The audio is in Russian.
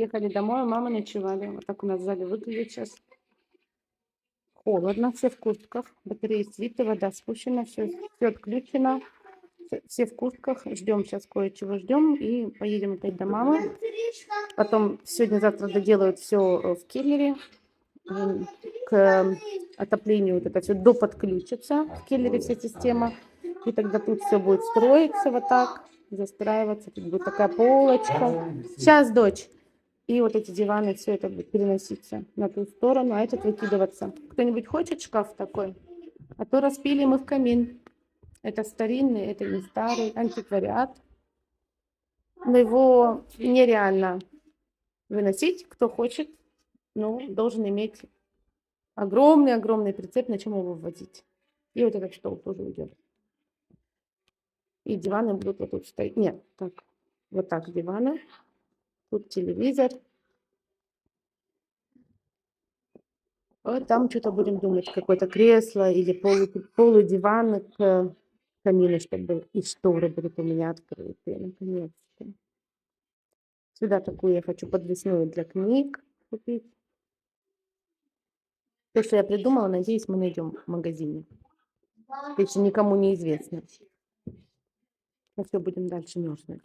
приехали домой, мама ночевали. Вот так у нас в зале выглядит сейчас. Холодно, все в куртках, батареи свиты, вода спущена, все отключено. Все в куртках, ждем сейчас кое-чего, ждем и поедем опять до мамы. Потом сегодня-завтра доделают все в киллере. К отоплению вот это все доподключится в киллере вся система. И тогда тут все будет строиться вот так, застраиваться. Тут будет такая полочка. Сейчас, дочь. И вот эти диваны, все это будет переноситься на ту сторону, а этот выкидываться. Кто-нибудь хочет шкаф такой? А то распили мы в камин. Это старинный, это не старый, антиквариат. Но его нереально выносить, кто хочет, ну, должен иметь огромный прицеп, на чем его вывозить. И вот этот стол тоже уйдет. И диваны будут вот тут стоять. Нет, так, вот так диваны. Тут телевизор. А там что-то будем думать, какое-то кресло или полудиван к камину, чтобы и шторы будут у меня открытые, наконец-то. Сюда такую я хочу подвесную для книг купить. То, что я придумала, надеюсь, мы найдем в магазине. Это еще никому не известно. Ну все, будем дальше мерзнуть.